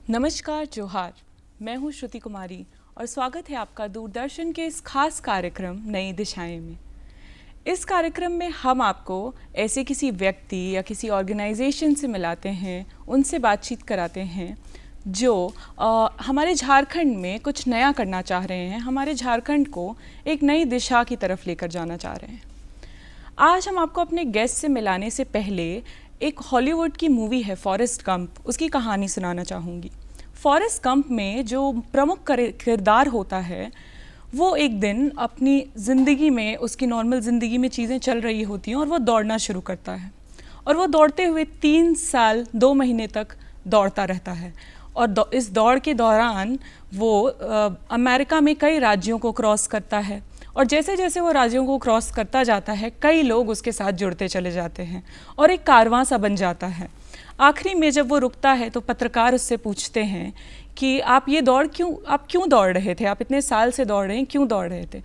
नमस्कार, जोहार। मैं हूँ श्रुति कुमारी और स्वागत है आपका दूरदर्शन के इस खास कार्यक्रम नई दिशाएं में। इस कार्यक्रम में हम आपको ऐसे किसी व्यक्ति या किसी ऑर्गेनाइजेशन से मिलाते हैं, उनसे बातचीत कराते हैं जो हमारे झारखंड में कुछ नया करना चाह रहे हैं, हमारे झारखंड को एक नई दिशा की तरफ लेकर जाना चाह रहे हैं। आज हम आपको अपने गेस्ट से मिलाने से पहले एक हॉलीवुड की मूवी है फॉरेस्ट गंप, उसकी कहानी सुनाना चाहूँगी। फॉरेस्ट गंप में जो प्रमुख किरदार होता है वो एक दिन अपनी ज़िंदगी में, उसकी नॉर्मल ज़िंदगी में चीज़ें चल रही होती हैं और वो दौड़ना शुरू करता है और वो दौड़ते हुए 3 साल 2 महीने तक दौड़ता रहता है और इस दौड़ के दौरान वो अमेरिका में कई राज्यों को क्रॉस करता है और जैसे जैसे वो राज्यों को क्रॉस करता जाता है कई लोग उसके साथ जुड़ते चले जाते हैं और एक कारवां सा बन जाता है। आखिरी में जब वो रुकता है तो पत्रकार उससे पूछते हैं कि आप क्यों दौड़ रहे थे, आप इतने साल से दौड़ रहे हैं, क्यों दौड़ रहे थे।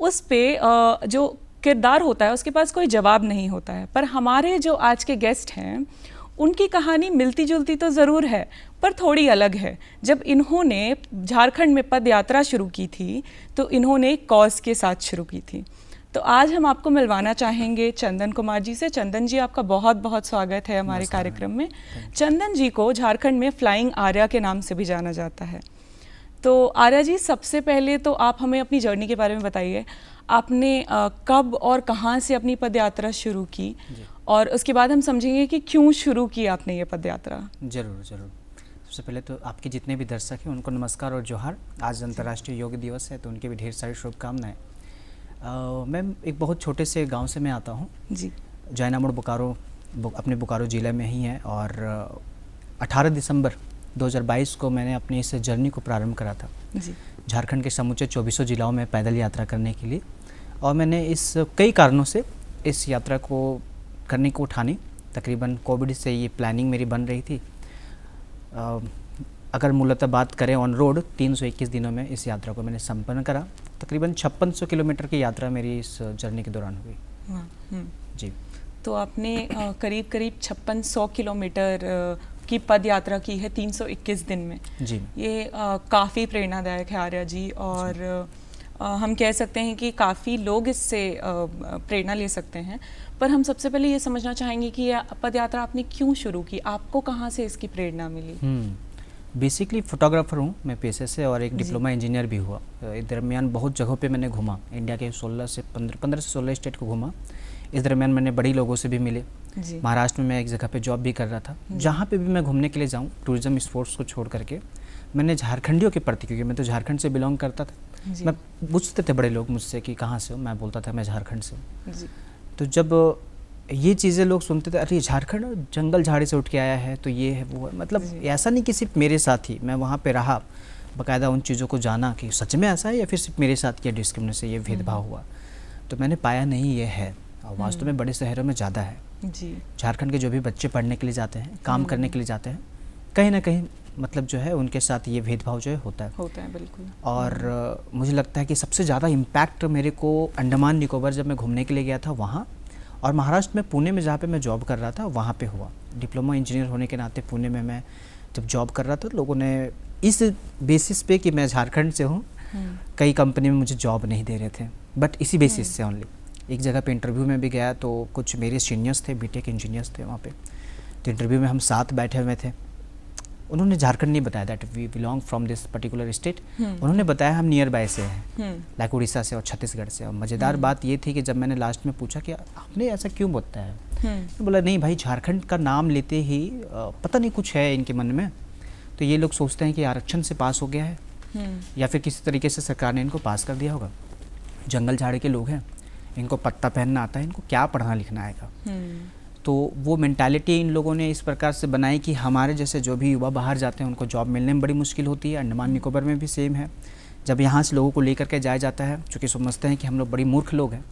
उस पे जो किरदार होता है उसके पास कोई जवाब नहीं होता है। पर हमारे जो आज के गेस्ट हैं उनकी कहानी मिलती जुलती तो ज़रूर है पर थोड़ी अलग है। जब इन्होंने झारखंड में पद यात्रा शुरू की थी तो इन्होंने कॉज के साथ शुरू की थी। तो आज हम आपको मिलवाना चाहेंगे चंदन कुमार जी से। चंदन जी, आपका बहुत बहुत स्वागत है हमारे कार्यक्रम में। चंदन जी को झारखंड में फ्लाइंग आर्या के नाम से भी जाना जाता है। तो आर्या जी, सबसे पहले तो आप हमें अपनी जर्नी के बारे में बताइए। आपने कब और कहाँ से अपनी पद यात्रा शुरू की और उसके बाद हम समझेंगे कि क्यों शुरू की आपने ये पद यात्रा। ज़रूर। सबसे पहले तो आपके जितने भी दर्शक हैं उनको नमस्कार और जोहार। आज अंतर्राष्ट्रीय योग दिवस है तो उनके भी ढेर सारी शुभकामनाएं। मैं एक बहुत छोटे से गांव से मैं आता हूं जी। जैनामोड़ बोकारो, अपने बोकारो ज़िले में ही है और 18 दिसंबर 2022 को मैंने अपनी इस जर्नी को प्रारंभ करा था जी। झारखंड के समूचे 24 जिलों में पैदल यात्रा करने के लिए। और मैंने इस कई कारणों से इस यात्रा को करने को ठानी। तकरीबन कोविड से ये प्लानिंग मेरी बन रही थी। अगर मूलतः बात करें ऑन रोड 321 दिनों में इस यात्रा को मैंने संपन्न करा। तकरीबन 5600 किलोमीटर की यात्रा मेरी इस जर्नी के दौरान हुई। जी। तो आपने करीब 5600 किलोमीटर की पद यात्रा की है 321 दिन में। जी। ये काफ़ी प्रेरणादायक है आर्या जी और हम कह सकते हैं कि काफ़ी लोग इससे प्रेरणा ले सकते हैं। पर हम सबसे पहले ये समझना चाहेंगे कि यह पद यात्रा आपने क्यों शुरू की, आपको कहाँ से इसकी प्रेरणा मिली? बेसिकली फोटोग्राफर हूँ मैं पेशे से और एक डिप्लोमा इंजीनियर भी हुआ। इस दरमियान बहुत जगहों पे मैंने घूमा, इंडिया के 15 से 16 स्टेट को घूमा। इस दरमियान मैंने बड़ी लोगों से भी मिले। महाराष्ट्र में मैं एक जगह पे जॉब भी कर रहा था। जहाँ पे भी मैं घूमने के लिए जाऊँ, टूरिज्म स्पोर्ट्स को छोड़ करके मैंने झारखंडियों के प्रति, क्योंकि मैं तो झारखंड से बिलोंग करता था, मैं पूछते थे बड़े लोग मुझसे कि कहाँ से हो, मैं बोलता था मैं झारखंड से हूँ। तो जब ये चीज़ें लोग सुनते थे, अरे झारखंड जंगल झाड़ी से उठ के आया है तो ये है वो है, मतलब ऐसा नहीं कि सिर्फ मेरे साथ ही, मैं वहाँ पे रहा, बाकायदा उन चीज़ों को जाना कि सच में ऐसा है या फिर सिर्फ मेरे साथ ये डिस्क्रिमिनेशन, ये भेदभाव हुआ। तो मैंने पाया नहीं ये है और वास्तव में बड़े शहरों में ज़्यादा है। झारखंड के जो भी बच्चे पढ़ने के लिए जाते हैं, काम करने के लिए जाते हैं, कहीं ना कहीं मतलब जो है उनके साथ ये भेदभाव जो है होता है बिल्कुल। और मुझे लगता है कि सबसे ज़्यादा इम्पैक्ट मेरे को अंडमान निकोबार जब मैं घूमने के लिए गया था वहाँ, और महाराष्ट्र में पुणे में जहाँ पे मैं जॉब कर रहा था वहाँ पे हुआ। डिप्लोमा इंजीनियर होने के नाते पुणे में मैं जब जॉब कर रहा था, लोगों ने इस बेसिस पे कि मैं झारखंड से हूँ, कई कंपनी में मुझे जॉब नहीं दे रहे थे, बट इसी बेसिस से ओनली। एक जगह पे इंटरव्यू में भी गया तो कुछ मेरे सीनियर्स थे, बीटेक इंजीनियर्स थे वहाँ पे। तो इंटरव्यू में हम साथ बैठे हुए थे। उन्होंने झारखंड नहीं बताया that we belong from this particular state, उन्होंने बताया हम नियर बाय से हैं, लाइक उड़ीसा से और छत्तीसगढ़ से। और मज़ेदार बात ये थी कि जब मैंने लास्ट में पूछा कि आपने ऐसा क्यों बताया है, तो बोला नहीं भाई, झारखंड का नाम लेते ही पता नहीं कुछ है इनके मन में, तो ये लोग सोचते हैं कि आरक्षण से पास हो गया है या फिर किसी तरीके से सरकार ने इनको पास कर दिया होगा। जंगल झाड़ी के लोग हैं, इनको पत्ता पहनना आता है, इनको क्या पढ़ना लिखना आएगा। तो वो मेंटालिटी इन लोगों ने इस प्रकार से बनाई कि हमारे जैसे जो भी युवा बाहर जाते हैं उनको जॉब मिलने में बड़ी मुश्किल होती है। अंडमान निकोबार में भी सेम है। जब यहाँ से लोगों को लेकर के जाया जाता है, चूँकि समझते हैं कि हम लोग बड़ी मूर्ख लोग हैं,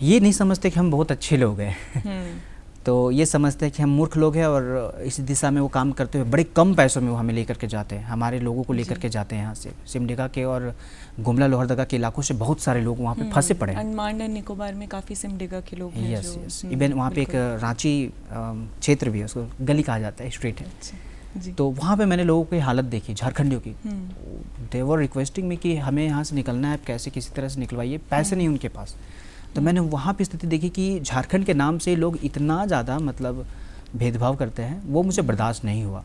ये नहीं समझते कि हम बहुत अच्छे लोग हैं। तो ये समझते हैं कि हम मूर्ख लोग हैं और इस दिशा में वो काम करते हुए बड़े कम पैसों में वो हमें लेकर के जाते हैं, हमारे लोगों को लेकर के जाते हैं। यहाँ से सिमडेगा के और गुमला लोहरदगा के इलाकों से बहुत सारे लोग वहाँ पे फंसे पड़े हैं। अंडमान एंड निकोबार में काफ़ी सिमडेगा के लोग हैं। यस। इवन वहाँ पे एक रांची क्षेत्र भी है, उसको गली कहा जाता है, स्ट्रीट है। जी। तो वहाँ पे मैंने लोगों की हालत देखी, झारखंडियों की। दे वर रिक्वेस्टिंग में कि हमें यहाँ से निकलना है, आप कैसे किसी तरह से निकलवाइए, पैसे नहीं उनके पास। तो मैंने वहाँ पे स्थिति देखी कि झारखंड के नाम से लोग इतना ज़्यादा मतलब भेदभाव करते हैं, वो मुझे बर्दाश्त नहीं हुआ।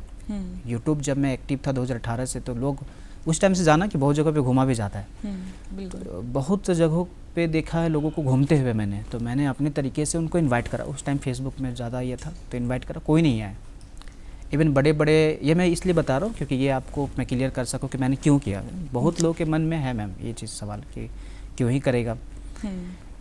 यूट्यूब जब मैं एक्टिव था 2018 से, तो लोग उस टाइम से जाना कि बहुत जगह पे घूमा भी जाता है। बिल्कुल। बहुत जगहों पे देखा है लोगों को घूमते हुए मैंने, तो मैंने अपने तरीके से उनको इनवाइट करा। उस टाइम फेसबुक में ज़्यादा ये था, तो इनवाइट करा, कोई नहीं आया। इवन बड़े बड़े, ये मैं इसलिए बता रहा हूँ क्योंकि ये आपको मैं क्लियर कर सकूँ कि मैंने क्यों किया। बहुत लोगों के मन में है मैम ये चीज़ सवाल कि क्यों ही करेगा।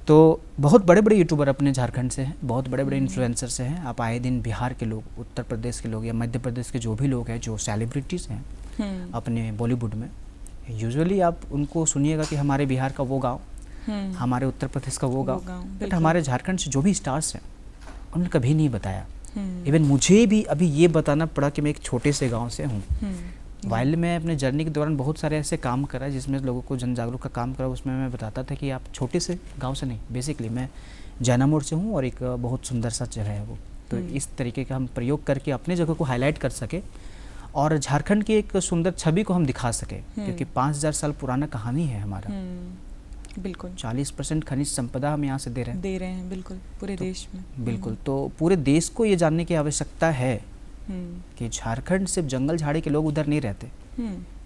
तो बहुत बड़े बड़े यूट्यूबर अपने झारखंड से हैं, बहुत बड़े बड़े इन्फ्लुएंसर से हैं। आप आए दिन बिहार के लोग, उत्तर प्रदेश के लोग या मध्य प्रदेश के जो भी लोग हैं, जो सेलिब्रिटीज़ हैं अपने बॉलीवुड में, यूजुअली आप उनको सुनिएगा कि हमारे बिहार का वो गाँव, हमारे उत्तर प्रदेश का वो गाँव। बट हमारे झारखंड से जो भी स्टार्स हैं उन्होंने कभी नहीं बताया। इवन मुझे भी अभी ये बताना पड़ा कि मैं एक छोटे से गांव से हूँ। वाइल मैं अपने जर्नी के दौरान बहुत सारे ऐसे काम करा जिसमें लोगों को जन जागरूक का काम करा। उसमें मैं बताता था कि आप छोटे से गांव से नहीं, बेसिकली मैं जैनामोड़ से हूँ और एक बहुत सुंदर सा जगह है वो। तो इस तरीके का हम प्रयोग करके अपने जगह को हाईलाइट कर सके और झारखंड की एक सुंदर छवि को हम दिखा सके, क्योंकि 5000 साल पुराना कहानी है हमारा। बिल्कुल 40% खनिज संपदा हम यहाँ से दे रहे हैं बिल्कुल पूरे देश में। बिल्कुल, तो पूरे देश को ये जानने की आवश्यकता है कि झारखंड सिर्फ जंगल झाड़ी के लोग उधर नहीं रहते।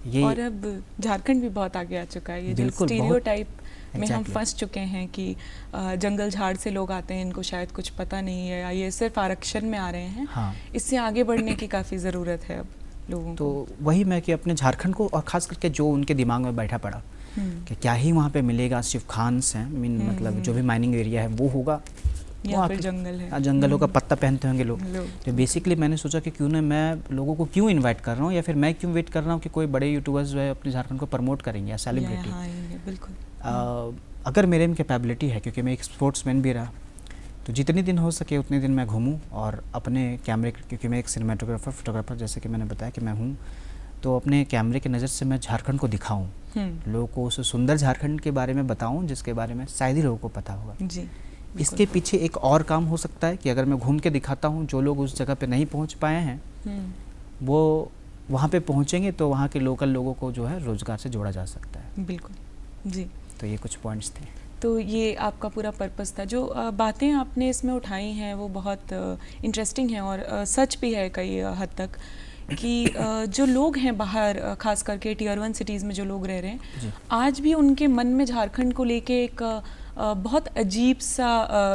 ये और अब झारखंड भी बहुत आगे आ चुका है। ये जो स्टीरियोटाइप में हम फंस चुके हैं कि जंगल झाड़ से लोग आते हैं, इनको शायद कुछ पता नहीं है, ये सिर्फ आरक्षण में आ रहे हैं। हाँ। इससे आगे बढ़ने की काफ़ी ज़रूरत है अब लोगों तो को। वही मैं कि अपने झारखंड को, और ख़ास करके जो उनके दिमाग में बैठा पड़ा कि क्या ही वहाँ पे मिलेगा, सिर्फ खान्स हैं, मतलब जो भी माइनिंग एरिया है वो होगा, या फिर जंगल है, जंगलों का पत्ता पहनते होंगे लोग। तो बेसिकली मैंने सोचा कि क्यों ना मैं लोगों को क्यों इनवाइट कर रहा हूँ, या फिर मैं क्यों वेट कर रहा हूँ कि कोई बड़े यूट्यूबर्स जो है अपने झारखंड को प्रमोट करेंगे या सेलिब्रिटी। बिल्कुल। अगर मेरे में कैपेबिलिटी है, क्योंकि मैं एक स्पोर्ट्समैन भी रहा, तो जितने दिन हो सके उतने दिन मैं घूमूँ और अपने कैमरे, क्योंकि मैं एक सिनेमाटोग्राफर फोटोग्राफर जैसे कि मैंने बताया कि मैं हूँ, तो अपने कैमरे की नज़र से मैं झारखंड को दिखाऊं, लोगों को उस सुंदर झारखंड के बारे में बताऊं जिसके बारे में शायद ही लोगों को पता होगा। जी। इसके पीछे एक और काम हो सकता है कि अगर मैं घूम के दिखाता हूं, जो लोग उस जगह पे नहीं पहुंच पाए हैं वो वहाँ पे पहुंचेंगे, तो वहाँ के लोकल लोगों को जो है रोज़गार से जोड़ा जा सकता है। बिल्कुल जी। तो ये कुछ पॉइंट्स थे। तो ये आपका पूरा पर्पस था। जो बातें आपने इसमें उठाई हैं वो बहुत इंटरेस्टिंग हैं और सच भी है कई हद तक कि जो लोग हैं बाहर, खास करके टियर 1 सिटीज़ में जो लोग रह रहे हैं, आज भी उनके मन में झारखंड को लेके एक बहुत अजीब सा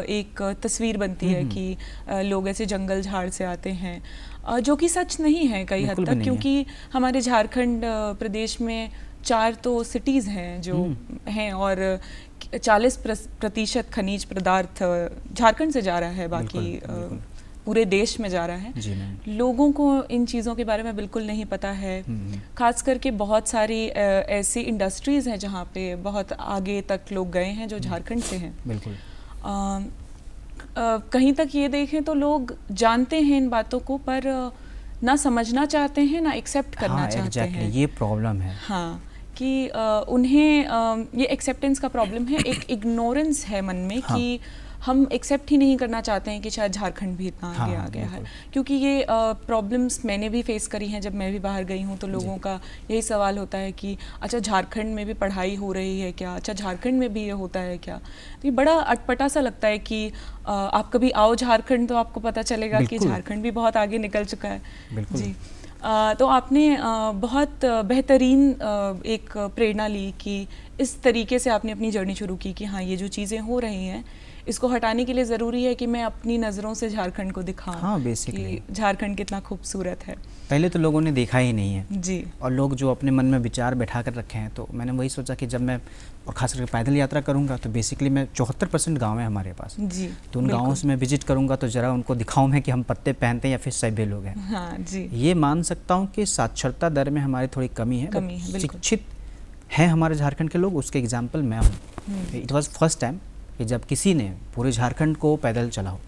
एक तस्वीर बनती है कि लोग ऐसे जंगल झाड़ से आते हैं, जो कि सच नहीं है कई हद तक, क्योंकि हमारे झारखंड प्रदेश में 4 तो सिटीज़ हैं जो हैं और 40% खनिज पदार्थ झारखंड से जा रहा है, बाकी पूरे देश में जा रहा है। लोगों को इन चीज़ों के बारे में बिल्कुल नहीं पता है। खास करके बहुत सारी ऐसी इंडस्ट्रीज़ हैं जहाँ पे बहुत आगे तक लोग गए हैं जो झारखंड से हैं। बिल्कुल। कहीं तक ये देखें तो लोग जानते हैं इन बातों को, पर ना समझना चाहते हैं ना एक्सेप्ट करना चाहते हैं। ये प्रॉब्लम है। हाँ, कि उन्हें ये एक्सेप्टेंस का प्रॉब्लम है, एक इग्नोरेंस है मन में। हाँ। कि हम एक्सेप्ट ही नहीं करना चाहते हैं कि शायद झारखंड भी इतना आगे आ गया है। क्योंकि ये प्रॉब्लम्स मैंने भी फेस करी हैं जब मैं भी बाहर गई हूँ, तो लोगों का यही सवाल होता है कि अच्छा झारखंड में भी पढ़ाई हो रही है क्या, अच्छा झारखंड में भी ये होता है क्या। तो ये बड़ा अटपटा सा लगता है कि आप कभी आओ झारखंड तो आपको पता चलेगा कि झारखंड भी बहुत आगे निकल चुका है। जी। तो आपने बहुत बेहतरीन एक प्रेरणा ली कि इस तरीके से आपने अपनी जर्नी शुरू की कि हाँ, ये जो चीज़ें हो रही हैं इसको हटाने के लिए ज़रूरी है कि मैं अपनी नज़रों से झारखंड को दिखाऊं। हाँ, बेसिकली झारखंड कितना खूबसूरत है। पहले तो लोगों ने देखा ही नहीं है जी, और लोग जो अपने मन में विचार बैठा कर रखे हैं, तो मैंने वही सोचा कि जब मैं और खास करके पैदल यात्रा करूंगा तो बेसिकली मैं 74% गाँव है हमारे पास। जी, तो उन गाँवों से मैं विजिट करूंगा तो ज़रा उनको दिखाऊँ मैं कि हम पत्ते पहनते हैं या फिर सभ्य लोग हैं। हाँ जी। ये मान सकता हूँ कि साक्षरता दर में हमारी थोड़ी कमी है, शिक्षित हैं हमारे झारखंड के लोग, उसके एग्जाम्पल मैं हूँ। इट वॉज फर्स्ट टाइम कि जब किसी ने पूरे झारखंड को पैदल चला हो।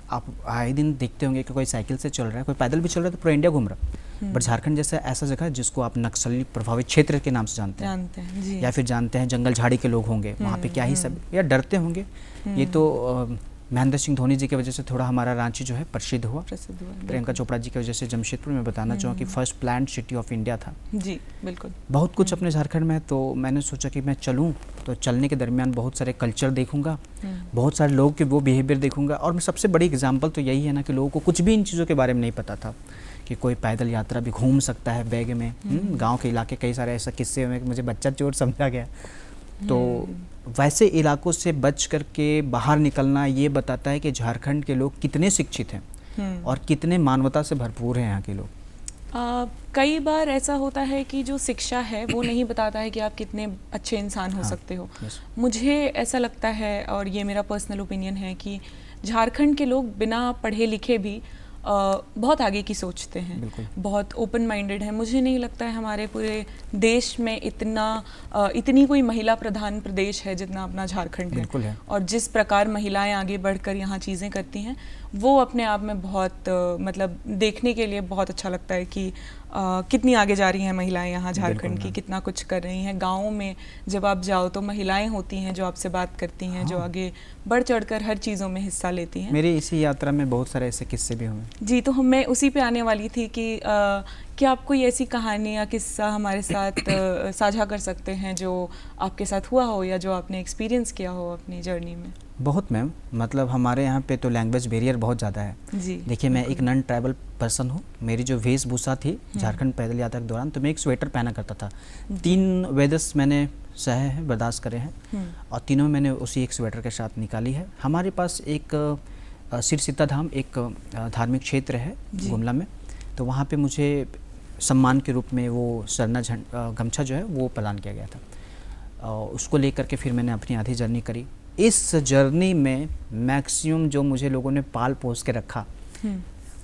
आप आए दिन देखते होंगे कि कोई साइकिल से चल रहा है, कोई पैदल भी चल रहा है, तो पूरा इंडिया घूम रहा है। बट झारखंड जैसा ऐसा जगह है जिसको आप नक्सली प्रभावित क्षेत्र के नाम से जानते हैं जी। या फिर जानते हैं जंगल झाड़ी के लोग होंगे वहाँ पे क्या ही सब, या डरते होंगे। ये तो महेंद्र सिंह धोनी जी की वजह से थोड़ा हमारा रांची जो है प्रसिद्ध हुआ। प्रसिद्ध हुआ, प्रियंका चोपड़ा जी की वजह से जमशेदपुर में बताना चाहूँ कि first planned city of India था। जी बिल्कुल। बहुत कुछ अपने झारखंड में है, तो मैंने सोचा कि मैं चलूँ, तो चलने के दरमियान बहुत सारे कल्चर देखूंगा, बहुत सारे लोग के वो बिहेवियर देखूंगा। और मैं सबसे बड़ी एग्जांपल तो यही है ना कि लोगों को कुछ भी इन चीज़ों के बारे में नहीं पता था कि कोई पैदल यात्रा भी घूम सकता है बैग में। गांव के इलाके कई सारे ऐसा किस्से में मुझे बच्चा चोर समझा गया। तो वैसे इलाकों से बच करके बाहर निकलना ये बताता है कि झारखंड के लोग कितने शिक्षित हैं और कितने मानवता से भरपूर हैं यहाँ के लोग। कई बार ऐसा होता है कि जो शिक्षा है वो नहीं बताता है कि आप कितने अच्छे इंसान हो सकते हो। मुझे ऐसा लगता है, और ये मेरा पर्सनल ओपिनियन है, कि झारखंड के लोग बिना पढ़े लिखे भी बहुत आगे की सोचते हैं, बहुत ओपन माइंडेड है। मुझे नहीं लगता है हमारे पूरे देश में इतनी कोई महिला प्रधान प्रदेश है जितना अपना झारखंड है। और जिस प्रकार महिलाएं आगे बढ़कर यहाँ चीज़ें करती हैं वो अपने आप में बहुत मतलब देखने के लिए बहुत अच्छा लगता है कि कितनी आगे जा रही हैं महिलाएं यहाँ झारखंड की, कितना कुछ कर रही हैं। गाँव में जब आप जाओ तो महिलाएं होती हैं जो आपसे बात करती हैं, जो आगे बढ़ चढ़कर हर चीज़ों में हिस्सा लेती हैं। मेरी इसी यात्रा में बहुत सारे ऐसे किस्से भी हुए। जी, तो मैं उसी पे आने वाली थी कि क्या आप कोई ऐसी कहानी या किस्सा हमारे साथ साझा कर सकते हैं जो आपके साथ हुआ हो या जो आपने एक्सपीरियंस किया हो अपनी जर्नी में? बहुत मैम, मतलब हमारे यहाँ पे तो लैंग्वेज बैरियर बहुत ज़्यादा है। जी, देखिए मैं एक नॉन ट्राइबल पर्सन हूँ। मेरी जो वेशभूषा थी झारखंड पैदल यात्रा के दौरान, तो मैं एक स्वेटर पहना करता था। 3 वेदर्स मैंने सहे हैं, बर्दाश्त करे हैं, और तीनों मैंने उसी एक स्वेटर के साथ निकाली है। हमारे पास एक सिर सीता धाम एक धार्मिक क्षेत्र है गुमला में, तो वहाँ पे मुझे सम्मान के रूप में वो सरना गमछा जो है वो प्रदान किया गया था। उसको लेकर के फिर मैंने अपनी आधी जर्नी करी। इस जर्नी में मैक्सिमम जो मुझे लोगों ने पाल पोस के रखा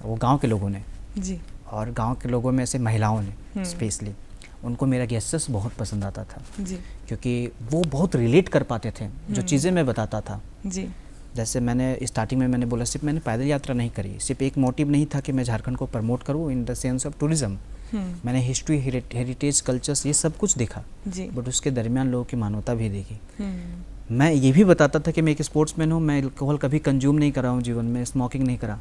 वो गांव के लोगों ने जी, और गांव के लोगों में से महिलाओं ने स्पेशली, उनको मेरा गेस्चर्स बहुत पसंद आता था जी, क्योंकि वो बहुत रिलेट कर पाते थे जो चीज़ें मैं बताता था। जी, जैसे मैंने स्टार्टिंग में मैंने बोला, सिर्फ मैंने पैदल यात्रा नहीं करी, सिर्फ एक मोटिव नहीं था कि मैं झारखंड को प्रमोट करूँ in the sense of tourism. मैंने हिस्ट्री, हेरिटेज, कल्चर्स ये सब कुछ देखा, बट उसके दरमियान लोगों की मानवता भी देखी। मैं ये भी बताता था कि मैं एक स्पोर्ट्समैन हूँ, मैं अल्कोहल कभी कंज्यूम नहीं करा हूँ जीवन में, स्मोकिंग नहीं करा।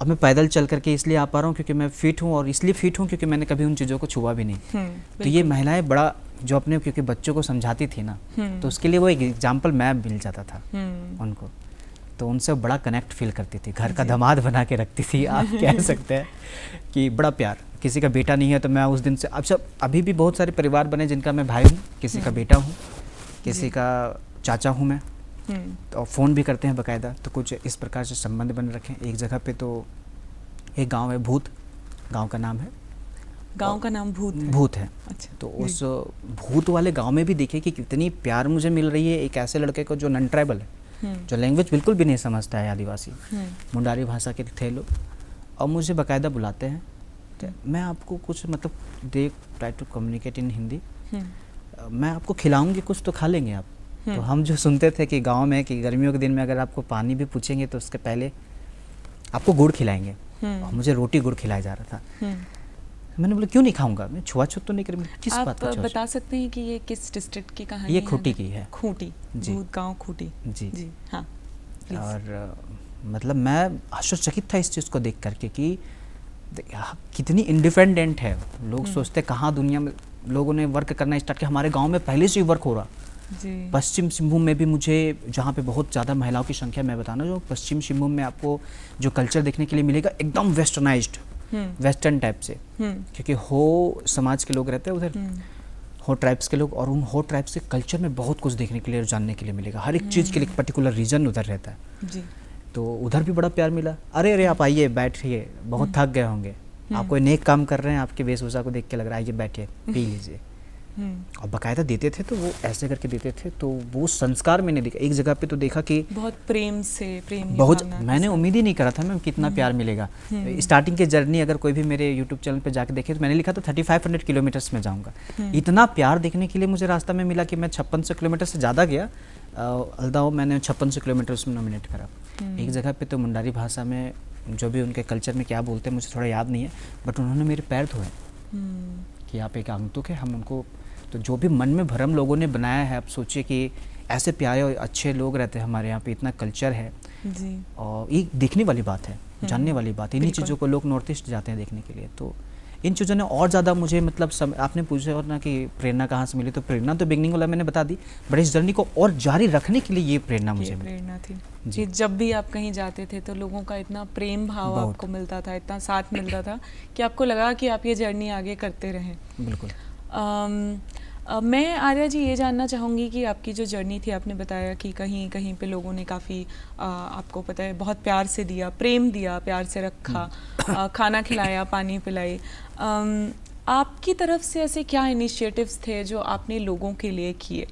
अब मैं पैदल चल करके इसलिए आ पा रहा हूँ क्योंकि मैं फिट हूँ, और इसलिए फिट हूँ क्योंकि मैंने कभी उन चीज़ों को छुआ भी नहीं। तो ये महिलाएं बड़ा जो अपने क्योंकि बच्चों को समझाती थी ना, तो उसके लिए वो एक एग्जाम्पल मैं मिल जाता था उनको, तो उनसे बड़ा कनेक्ट फील करती थी, घर का दामाद बना के रखती थी। आप कह सकते हैं कि बड़ा प्यार। किसी का बेटा नहीं है तो मैं उस दिन से अभी भी बहुत सारे परिवार बने जिनका मैं भाई हूँ, किसी का बेटा हूँ, किसी का चाचा हूँ मैं, तो फ़ोन भी करते हैं बाकायदा। तो कुछ इस प्रकार से संबंध बन रखे। एक जगह पे तो एक गांव है भूत, गांव का नाम है, गांव का नाम भूत है। अच्छा, तो उस भूत वाले गांव में भी देखिए कि कितनी प्यार मुझे मिल रही है एक ऐसे लड़के को जो नॉन ट्राइबल है, जो लैंग्वेज बिल्कुल भी नहीं समझता है, आदिवासी मुंडारी भाषा के थे लोग, और मुझे बाकायदा बुलाते हैं। तो मैं आपको कुछ मतलब they try to communicate in Hindi, मैं आपको खिलाऊंगी, कुछ तो खा लेंगे आप। तो हम जो सुनते थे कि गांव में कि गर्मियों के दिन में अगर आपको पानी भी पूछेंगे तो उसके पहले आपको गुड़ खिलाएंगे, और मुझे रोटी गुड़ खिलाया जा रहा था। मैंने बोला क्यों नहीं खाऊंगा, मैं छुआछूत तो नहीं करूँगी। किस बात का? आप बता सकते हैं कि ये किस डिस्ट्रिक्ट की कहानी ये है? खूंटी की है। खूंटी, भूत गांव खूंटी। जी जी, हाँ। और मतलब मैं आश्चर्यचकित था इस चीज़ को देख करके कि कितनी इंडिपेंडेंट है। लोग सोचते कहाँ दुनिया में लोगों ने वर्क करना स्टार्ट किया, हमारे गांव में पहले से ही वर्क हो रहा। पश्चिम सिंहभूम में भी मुझे, जहाँ पे बहुत ज़्यादा महिलाओं की संख्या, मैं बताना जो पश्चिम सिंहभूम में आपको जो कल्चर देखने के लिए मिलेगा एकदम वेस्टर्नाइज्ड, वेस्टर्न टाइप से, क्योंकि हो समाज के लोग रहते हैं उधर, हो ट्राइब्स के लोग, और उन हो ट्राइब्स के कल्चर में बहुत कुछ देखने के लिए और जानने के लिए मिलेगा। हर एक चीज़ के लिए एक पर्टिकुलर रीजन उधर रहता है। जी। तो उधर भी बड़ा प्यार मिला। अरे अरे आप आइए, बैठिए, बहुत थक गए होंगे, आप कोई नेक काम कर रहे हैं, आपके वेशभूषा को देख के लग रहा है, आइए बैठिए, पी लीजिए। और बाकायदा देते थे, तो वो ऐसे करके देते थे। तो वो संस्कार मैंने देखा। एक जगह पे तो देखा कि बहुत प्रेम से, बहुत, मैंने उम्मीद ही नहीं करा था मैम कितना प्यार मिलेगा। स्टार्टिंग की जर्नी अगर कोई भी मेरे यूट्यूब चैनल पे जाके देखे तो मैंने लिखा था 3500 किलोमीटर्स में जाऊँगा। इतना प्यार देखने के लिए मुझे रास्ता में मिला कि मैं 5600 किलोमीटर से ज़्यादा गया, अलदाओ मैंने 5600 किलोमीटर उसमें नॉमिनेट करा। एक जगह पे तो मुंडारी भाषा में जो भी उनके कल्चर में क्या बोलते हैं मुझे थोड़ा याद नहीं है, बट उन्होंने मेरे पैर धोए कि आप एक आगंतुक है, हम उनको, तो जो भी मन में भ्रम लोगों ने बनाया है, आप सोचिए कि ऐसे प्यारे और अच्छे लोग रहते हैं हमारे यहाँ पे, इतना कल्चर है जी। और ये देखने वाली बात है, जानने वाली बात है। इन्हीं बिल्कुल। चीज़ों को लोग नॉर्थ ईस्ट जाते हैं देखने के लिए। तो इन चीज़ों ने और ज़्यादा मुझे मतलब आपने पूछा और ना कि प्रेरणा कहाँ से मिली, तो प्रेरणा तो बिगनिंग वाला मैंने बता दी, बट इस जर्नी को और जारी रखने के लिए ये प्रेरणा मुझे ये मिली। प्रेरणा थी जी। कि जब भी आप कहीं जाते थे तो लोगों का इतना प्रेम भाव बहुत। आपको मिलता था, इतना साथ मिलता था कि आपको लगा कि आप ये जर्नी आगे करते रहें। बिल्कुल। मैं आर्या जी ये जानना चाहूँगी कि आपकी जो जर्नी थी, आपने बताया कि कहीं कहीं पे लोगों ने काफ़ी आपको पता है बहुत प्यार से दिया, प्रेम दिया, प्यार से रखा, खाना खिलाया, पानी पिलाई। आपकी तरफ से ऐसे क्या इनिशिएटिव्स थे जो आपने लोगों के लिए किए?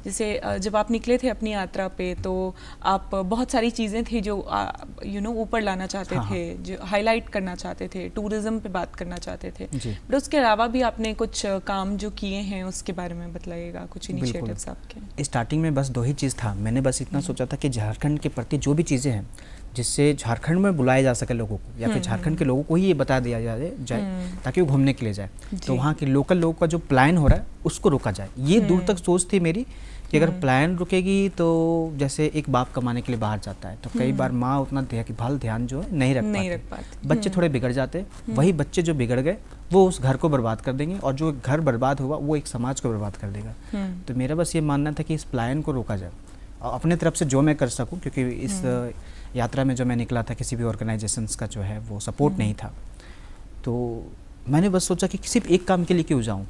जैसे जब आप निकले थे अपनी यात्रा पे तो आप बहुत सारी चीज़ें थी जो ऊपर लाना चाहते हाँ, थे, जो हाईलाइट करना चाहते थे, टूरिज़्म पे बात करना चाहते थे, जी। बट उसके अलावा भी आपने कुछ काम जो किए हैं उसके बारे में बताइएगा, कुछ इनिशिएटिव्स आपके। स्टार्टिंग में बस 2 ही चीज़ था। मैंने बस इतना सोचा था कि झारखंड के प्रति जो भी चीज़ें हैं जिससे झारखंड में बुलाया जा सके लोगों को, या फिर झारखंड के लोगों को ही ये बता दिया जाए ताकि वो घूमने के लिए जाए। तो वहाँ के लोकल लोगों का जो प्लान हो रहा है उसको रोका जाए। ये दूर तक सोच थी मेरी कि अगर प्लान रुकेगी तो जैसे एक बाप कमाने के लिए बाहर जाता है तो कई बार माँ उतना देखभाल ध्यान जो है नहीं रख पाती। बच्चे थोड़े बिगड़ जाते, वही बच्चे जो बिगड़ गए वो उस घर को बर्बाद कर देंगे, और जो घर बर्बाद हुआ वो एक समाज को बर्बाद कर देगा। तो मेरा बस ये मानना था कि इस प्लान को रोका जाए और अपने तरफ से जो मैं कर सकूं, क्योंकि इस यात्रा में जो मैं निकला था किसी भी ऑर्गेनाइजेशंस का जो है वो सपोर्ट नहीं था। तो मैंने बस सोचा कि सिर्फ एक काम के लिए क्यों जाऊं,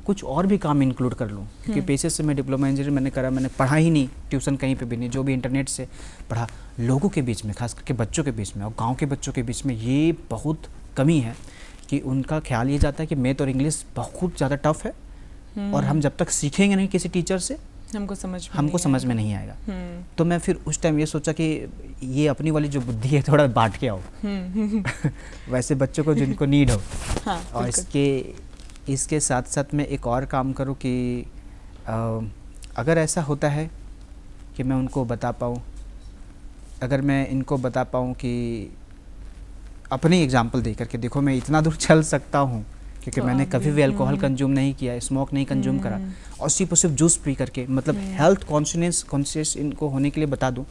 कुछ और भी काम इंक्लूड कर लूं, क्योंकि पेशे से मैं डिप्लोमा इंजीनियर मैंने करा, मैंने पढ़ा ही नहीं, ट्यूशन कहीं पे भी नहीं, जो भी इंटरनेट से पढ़ा। लोगों के बीच में, खास करके बच्चों के बीच में और गाँव के बच्चों के बीच में ये बहुत कमी है कि उनका ख्याल ये जाता है कि मैथ और इंग्लिश बहुत ज़्यादा टफ है और हम जब तक सीखेंगे नहीं किसी टीचर से हमको समझ में नहीं आएगा। तो मैं फिर उस टाइम ये सोचा कि ये अपनी वाली जो बुद्धि है थोड़ा बांट के आओ वैसे बच्चों को जिनको नीड हो। हाँ, और इसके साथ साथ मैं एक और काम करूँ कि अगर ऐसा होता है कि मैं उनको बता पाऊँ, अगर मैं इनको बता पाऊँ कि अपनी एग्जांपल दे करके देखो मैं इतना दूर चल सकता हूँ, क्योंकि मैंने कभी भी अल्कोहल कंज्यूम नहीं किया, स्मोक नहीं कंज्यूम करा, और सिर्फ जूस पी करके मतलब हेल्थ कॉन्शियस इनको होने के लिए बता दूं,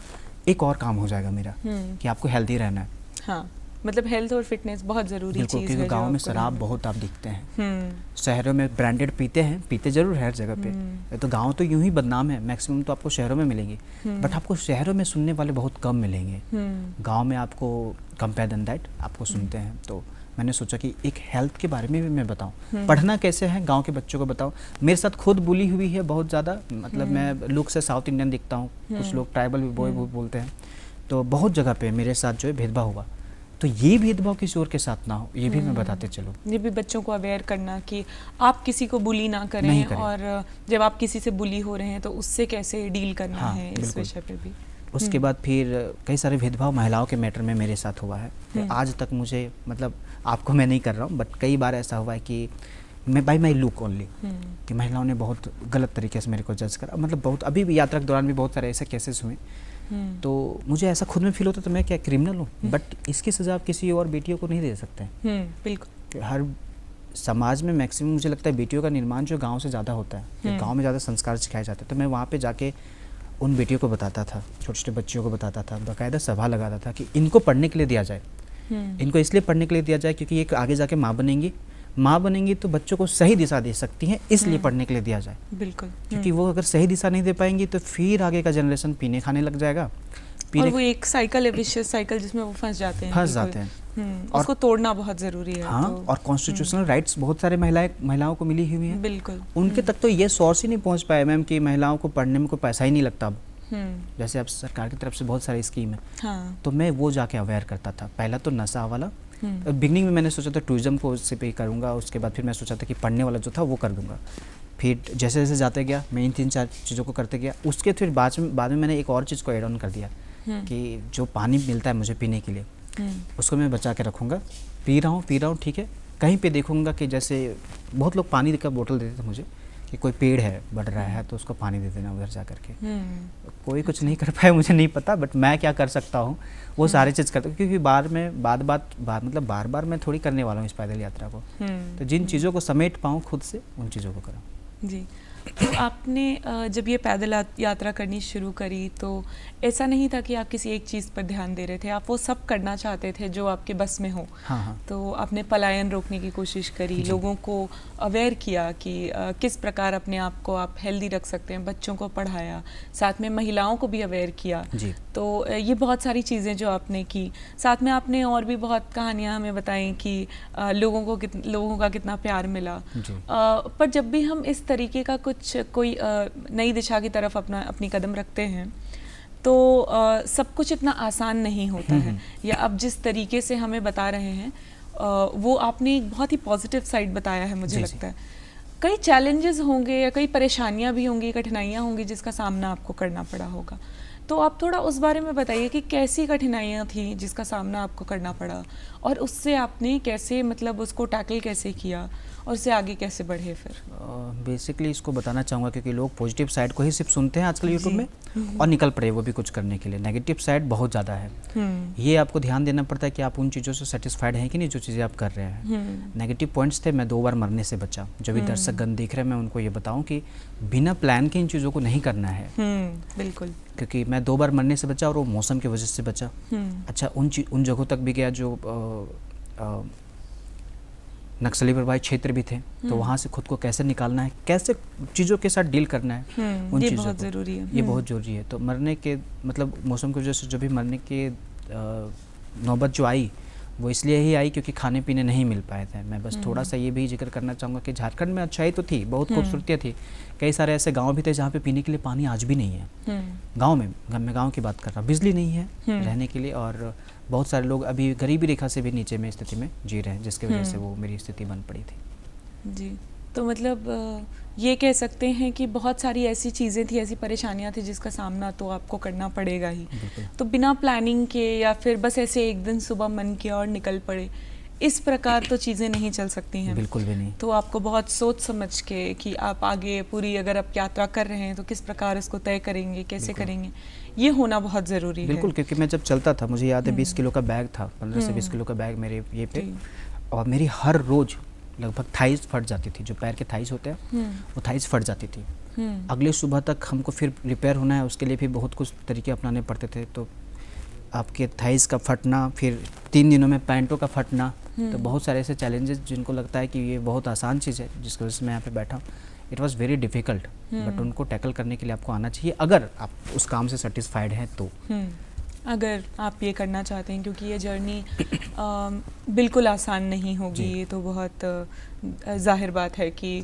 एक और काम हो जाएगा मेरा कि आपको हेल्दी रहना है। हाँ, मतलब हेल्थ और फिटनेस बहुत ज़रूरी चीज़ है। क्योंकि गाँव में शराब बहुत आप दिखते हैं, शहरों में ब्रांडेड पीते जरूर है हर जगह पे, तो गाँव तो यूं ही बदनाम है, मैक्सिमम तो आपको शहरों में मिलेंगे, बट आपको शहरों में सुनने वाले बहुत कम मिलेंगे, गाँव में आपको कंपेयर देन दैट आपको सुनते हैं। तो मैंने सोचा कि एक हेल्थ के बारे में भी मैं बताऊं, पढ़ना कैसे है गांव के बच्चों को बताऊं। मेरे साथ खुद बुली हुई है बहुत ज़्यादा, मतलब मैं लुक से साउथ इंडियन दिखता हूं, कुछ लोग ट्राइबल भी बॉय बोलते हैं, तो बहुत जगह पे मेरे साथ जो है भेदभाव हुआ। तो ये भेदभाव किसी और के साथ ना हो, ये भी मैं बताते चलूँ। ये भी बच्चों को अवेयर करना कि आप किसी को बुली ना करें, और जब आप किसी से बुली हो रहे हैं तो उससे कैसे डील करना है, इस विषय पे भी। उसके बाद फिर कई सारे भेदभाव महिलाओं के मैटर में मेरे साथ हुआ है। आज तक मुझे, मतलब आपको मैं नहीं कर रहा हूँ, बट कई बार ऐसा हुआ है कि मैं बाई माई लुक ओनली कि महिलाओं ने बहुत गलत तरीके से मेरे को जज करा, मतलब बहुत, अभी भी यात्रा के दौरान भी बहुत सारे ऐसे केसेस हुए। तो मुझे ऐसा खुद में फील होता तो मैं क्या क्रिमिनल हूँ, बट इसकी सज़ा आप किसी और बेटियों को नहीं दे सकते। बिल्कुल। हर समाज में मैक्सिमम मुझे लगता है बेटियों का निर्माण जो गाँव से ज़्यादा होता है, गाँव में ज़्यादा संस्कार सिखाए जाते हैं। तो मैं वहाँ पर जाके उन बेटियों को बताता था, छोटे छोटे बच्चियों को बताता था, बाकायदा सभा लगाता था कि इनको पढ़ने के लिए दिया जाए, इनको इसलिए पढ़ने के लिए दिया जाए क्योंकि ये आगे जाके माँ बनेंगी तो बच्चों को सही दिशा दे सकती हैं, इसलिए पढ़ने के लिए दिया जाए। बिल्कुल। क्योंकि वो अगर सही दिशा नहीं दे पाएंगी तो फिर आगे का जनरेशन पीने खाने लग जाएगा, और वो एक साइकिल है, विशियस साइकिल, जिसमें वो फंस जाते हैं। और उसको तोड़ना बहुत जरूरी है। हाँ, तो और कॉन्स्टिट्यूशनल राइट्स बहुत सारे महिलाओं को मिली हुई हैं। बिल्कुल। उनके तक तो ये सोर्स ही नहीं पहुँच पाया मैम कि महिलाओं को पढ़ने में कोई पैसा ही नहीं लगता अब। जैसे अब सरकार की तरफ से बहुत सारी स्कीम है। हाँ। तो मैं वो जाके अवेयर करता था। पहला तो नशा वाला, बिगनिंग में मैंने सोचा था टूरिज्म को उससे पे करूँगा, उसके बाद फिर मैं सोचा था कि पढ़ने वाला जो था वो कर दूँगा। फिर जैसे जैसे जाते गया मैं इन 3-4 चीज़ों को करते गया। उसके फिर बाद में मैंने एक और चीज़ को एड ऑन कर दिया कि जो पानी मिलता है मुझे पीने के लिए, उसको मैं बचा के रखूँगा। पी रहा हूँ ठीक है, कहीं पे देखूँगा कि जैसे बहुत लोग पानी का बोतल देते थे मुझे कि कोई पेड़ है बढ़ रहा है तो उसको पानी दे देना उधर जा करके। कोई कुछ नहीं कर पाया, मुझे नहीं पता, बट मैं क्या कर सकता हूँ वो सारी चीज़ करता हूँ, क्योंकि मतलब बार मैं थोड़ी करने वाला हूँ इस पैदल यात्रा को। तो जिन चीज़ों को समेट पाऊँ खुद से उन चीज़ों को करूँ। जी, तो आपने जब ये पैदल यात्रा करनी शुरू करी तो ऐसा नहीं था कि आप किसी एक चीज़ पर ध्यान दे रहे थे, आप वो सब करना चाहते थे जो आपके बस में हो। हाँ हाँ। तो आपने पलायन रोकने की कोशिश करी, लोगों को अवेयर किया कि किस प्रकार अपने आप को आप हेल्दी रख सकते हैं, बच्चों को पढ़ाया, साथ में महिलाओं को भी अवेयर किया जी। तो ये बहुत सारी चीज़ें जो आपने की। साथ में आपने और भी बहुत कहानियाँ हमें बताई कि लोगों का कितना प्यार मिला। पर जब भी हम इस तरीके का कोई नई दिशा की तरफ अपनी कदम रखते हैं तो सब कुछ इतना आसान नहीं होता है, या अब जिस तरीके से हमें बता रहे हैं वो आपने एक बहुत ही पॉजिटिव साइड बताया है मुझे लगता है। कई चैलेंजेस होंगे या कई परेशानियां भी होंगी, कठिनाइयां होंगी जिसका सामना आपको करना पड़ा होगा, तो आप थोड़ा उस बारे में बताइए कि कैसी कठिनाइयां थी जिसका सामना आपको करना पड़ा और उससे आपने कैसे मतलब उसको टैकल कैसे किया और उससे आगे कैसे बढ़े। फिर बेसिकली इसको बताना चाहूँगा क्योंकि लोग पॉजिटिव साइड को ही सिर्फ सुनते हैं आजकल यूट्यूब में और निकल पड़े वो भी कुछ करने के लिए। नेगेटिव साइड बहुत ज़्यादा है, ये आपको ध्यान देना पड़ता है कि आप उन चीज़ों से सेटिस्फाइड हैं कि नहीं जो चीज़ें आप कर रहे हैं। नेगेटिव पॉइंट्स थे, मैं 2 बार मरने से बचा। जो भी दर्शकगण देख रहे हैं मैं उनको ये बताऊँ कि बिना प्लान के इन चीज़ों को नहीं करना है। बिल्कुल, क्योंकि मैं 2 बार मरने से बचा और वो मौसम की वजह से बचा। अच्छा, उन जगहों तक भी गया जो नक्सली प्रभावित क्षेत्र भी थे, तो वहाँ से खुद को कैसे निकालना है, कैसे चीज़ों के साथ डील करना है, उन ये चीज़ों बहुत को ज़रूरी है। ये बहुत ज़रूरी है। तो मरने के मतलब मौसम की वजह से जो भी मरने के नौबत जो आई वो इसलिए ही आई क्योंकि खाने पीने नहीं मिल पाए थे। मैं बस थोड़ा सा ये भी जिक्र करना चाहूँगा कि झारखंड में अच्छाई तो थी, बहुत खूबसूरतियाँ थी, कई सारे ऐसे गांव भी थे जहाँ पे पीने के लिए पानी आज भी नहीं है। गांव में मैं गांव की बात कर रहा हूँ, बिजली नहीं है रहने के लिए और बहुत सारे लोग अभी गरीबी रेखा से भी नीचे में स्थिति में जी रहे हैं, जिसकी वजह से वो मेरी स्थिति बन पड़ी थी। जी, तो मतलब ये कह सकते हैं कि बहुत सारी ऐसी चीज़ें थी, ऐसी परेशानियां थी जिसका सामना तो आपको करना पड़ेगा ही। तो बिना प्लानिंग के या फिर बस ऐसे एक दिन सुबह मन किया और निकल पड़े, इस प्रकार तो चीज़ें नहीं चल सकती हैं। बिल्कुल भी नहीं। तो आपको बहुत सोच समझ के कि आप आगे पूरी अगर आप यात्रा कर रहे हैं तो किस प्रकार इसको तय करेंगे, कैसे करेंगे, ये होना बहुत ज़रूरी है। बिल्कुल, क्योंकि मैं जब चलता था मुझे याद है 20 किलो का बैग था, 15 से 20 किलो का बैग मेरे ये पे, और मेरी हर रोज़ लगभग थाइस फट जाती थी, जो पैर के थाइस होते हैं वो थाइस फट जाती थी। अगले सुबह तक हमको फिर रिपेयर होना है, उसके लिए भी बहुत कुछ तरीके अपनाने पड़ते थे। तो आपके थाइस का फटना, फिर 3 दिनों में पैंटों का फटना, तो बहुत सारे ऐसे चैलेंजेस जिनको लगता है कि ये बहुत आसान चीज़ है, जिसकी वजह से मैं यहाँ पे बैठा हूँ। It was very difficult, but उनको टैकल करने के लिए आपको आना चाहिए अगर आप उस काम से सेटिस्फाइड हैं तो। अगर आप ये करना चाहते हैं, क्योंकि ये जर्नी बिल्कुल आसान नहीं होगी। ये तो बहुत जाहिर बात है कि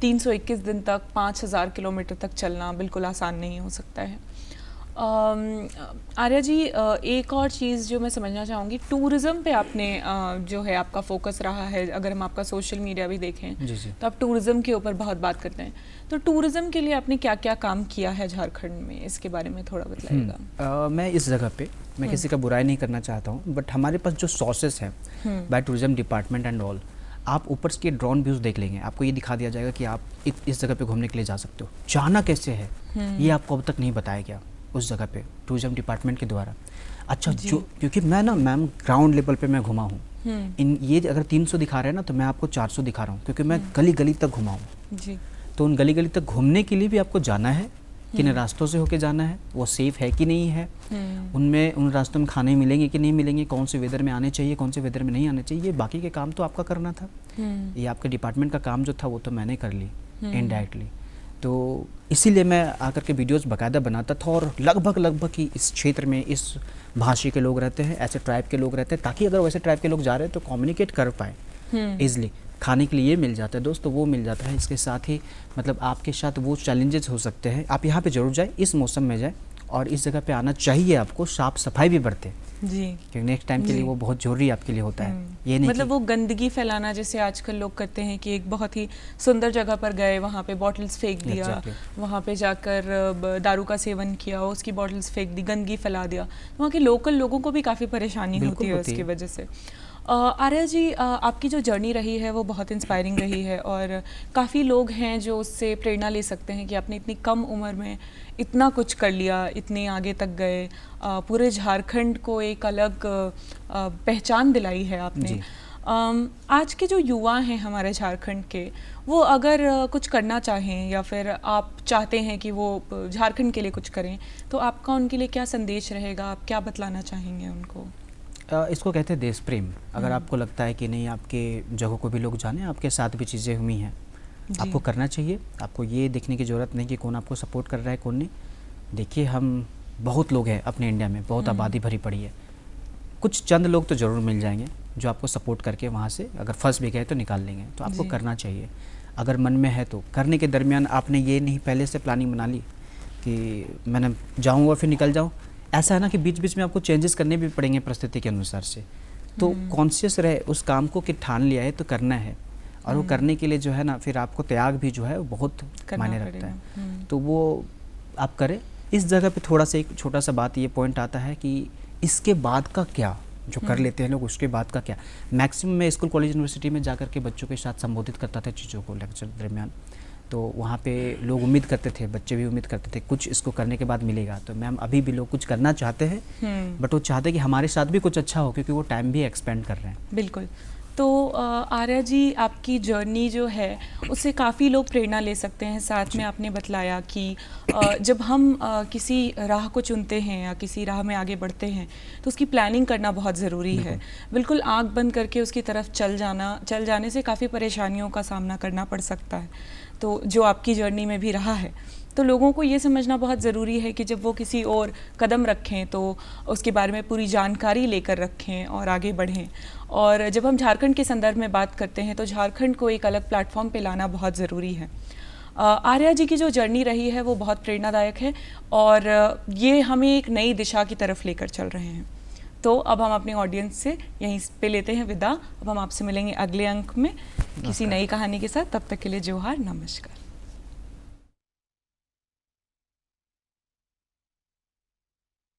321 दिन तक 5000 किलोमीटर तक चलना बिल्कुल आसान नहीं हो सकता है। आर्या जी, एक और चीज़ जो मैं समझना चाहूँगी, टूरिज़्म पे आपने जो है आपका फोकस रहा है। अगर हम आपका सोशल मीडिया भी देखें जी। तो आप टूरिज़्म के ऊपर बहुत बात करते हैं। तो टूरिज़्म के लिए आपने क्या क्या काम किया है झारखंड में, इसके बारे में थोड़ा बताइएगा। मैं इस जगह पे मैं किसी का बुराई नहीं करना चाहता हूँ, बट हमारे पास जो सोर्सेस हैं by tourism department and all, आप ऊपर के ड्रोन व्यूज़ देख लेंगे, आपको ये दिखा दिया जाएगा कि आप इस जगह पे घूमने के लिए जा सकते हो। जाना कैसे है ये आपको अब तक नहीं बताया गया उस जगह पे टूरिज्म डिपार्टमेंट के द्वारा। अच्छा, जो क्योंकि मैं ना मैम ग्राउंड लेवल पे मैं घुमा हूँ, इन ये अगर 300 दिखा रहे हैं ना तो मैं आपको 400 दिखा रहा हूँ, क्योंकि मैं गली गली तक घुमा हूँ जी। तो उन गली गली तक घूमने के लिए भी आपको जाना है, किन रास्तों से होके जाना है, वो सेफ़ है कि नहीं है, उन रास्तों में खाने मिलेंगे कि नहीं मिलेंगे, कौन से वेदर में आने चाहिए, कौन से वेदर में नहीं आने चाहिए, ये बाकी के काम तो आपका करना था। ये आपके डिपार्टमेंट का काम जो था वो तो मैंने कर ली इनडायरेक्टली। तो इसीलिए मैं आकर के वीडियोस बाकायदा बनाता था, और लगभग ही इस क्षेत्र में इस भाषा के लोग रहते हैं, ऐसे ट्राइब के लोग रहते हैं, ताकि अगर वैसे ट्राइब के लोग जा रहे हैं तो कम्युनिकेट कर पाए ईजिली। खाने के लिए ये मिल जाता है दोस्त, तो वो मिल जाता है। इसके साथ ही मतलब आपके साथ वो चैलेंजेस हो सकते हैं, आप यहाँ पे ज़रूर जाए, इस मौसम में जाए, और इस जगह पे आना चाहिए आपको। साफ सफाई भी बरते जी, क्योंकि नेक्स्ट टाइम के लिए वो बहुत जरूरी आपके लिए होता है। ये नहीं मतलब वो गंदगी फैलाना जैसे आजकल लोग करते हैं कि एक बहुत ही सुंदर जगह पर गए, वहाँ पे बॉटल्स फेंक दिया, वहाँ पे जाकर दारू का सेवन किया, उसकी बॉटल्स फेंक दी, गंदगी फैला दिया, वहाँ के लोकल लोगों को भी काफ़ी परेशानी होती है उसकी वजह से। आर्या जी, आपकी जो जर्नी रही है वो बहुत इंस्पायरिंग रही है, और काफ़ी लोग हैं जो उससे प्रेरणा ले सकते हैं कि आपने इतनी कम उम्र में इतना कुछ कर लिया, इतने आगे तक गए, पूरे झारखंड को एक अलग पहचान दिलाई है आपने। आज के जो युवा हैं हमारे झारखंड के, वो अगर कुछ करना चाहें या फिर आप चाहते हैं कि वो झारखंड के लिए कुछ करें, तो आपका उनके लिए क्या संदेश रहेगा, आप क्या बतलाना चाहेंगे उनको? इसको कहते हैं देश प्रेम। अगर आपको लगता है कि नहीं, आपके जगह को भी लोग जाने, आपके साथ भी चीज़ें हुई हैं, आपको करना चाहिए। आपको ये देखने की ज़रूरत नहीं कि कौन आपको सपोर्ट कर रहा है कौन नहीं। देखिए, हम बहुत लोग हैं अपने इंडिया में, बहुत आबादी भरी पड़ी है। कुछ चंद लोग तो ज़रूर मिल जाएंगे जो आपको सपोर्ट करके वहाँ से अगर फंस भी गए तो निकाल लेंगे। तो आपको करना चाहिए। अगर मन में है तो करने के दरमियान आपने ये नहीं पहले से प्लानिंग बना ली कि मैंने जाऊँ और फिर निकल जाऊँ। ऐसा है ना कि बीच बीच में आपको चेंजेस करने भी पड़ेंगे परिस्थिति के अनुसार से। तो कॉन्शियस रहे उस काम को कि ठान लिया है तो करना है, और वो करने के लिए जो है ना, फिर आपको त्याग भी जो है वो बहुत मायने रखता है। तो वो आप करें। इस जगह पे थोड़ा सा एक छोटा सा बात ये पॉइंट आता है कि इसके बाद का क्या, जो कर लेते हैं लोग उसके बाद का क्या। मैक्सिमम मैं स्कूल कॉलेज यूनिवर्सिटी में जाकर के बच्चों के साथ संबोधित करता था चीज़ों को लेक्चर दरमियान। तो वहाँ पे लोग उम्मीद करते थे, बच्चे भी उम्मीद करते थे कुछ इसको करने के बाद मिलेगा। तो मैम अभी भी लोग कुछ करना चाहते हैं, बट वो चाहते हैं कि हमारे साथ भी कुछ अच्छा हो, क्योंकि वो टाइम भी एक्सपेंड कर रहे हैं। बिल्कुल। तो आर्या जी, आपकी जर्नी जो है उससे काफ़ी लोग प्रेरणा ले सकते हैं। साथ में आपने बतलाया कि जब हम किसी राह को चुनते हैं या किसी राह में आगे बढ़ते हैं तो उसकी प्लानिंग करना बहुत ज़रूरी है। बिल्कुल आंख बंद करके उसकी तरफ चल जाने से काफ़ी परेशानियों का सामना करना पड़ सकता है। तो जो आपकी जर्नी में भी रहा है, तो लोगों को ये समझना बहुत ज़रूरी है कि जब वो किसी और कदम रखें तो उसके बारे में पूरी जानकारी लेकर रखें और आगे बढ़ें। और जब हम झारखंड के संदर्भ में बात करते हैं तो झारखंड को एक अलग प्लेटफॉर्म पे लाना बहुत ज़रूरी है। आर्या जी की जो जर्नी रही है वो बहुत प्रेरणादायक है और ये हमें एक नई दिशा की तरफ लेकर चल रहे हैं। तो अब हम अपने ऑडियंस से यहीं पे लेते हैं विदा। अब हम आपसे मिलेंगे अगले अंक में किसी नई कहानी के साथ। तब तक के लिए जोहार, नमस्कार।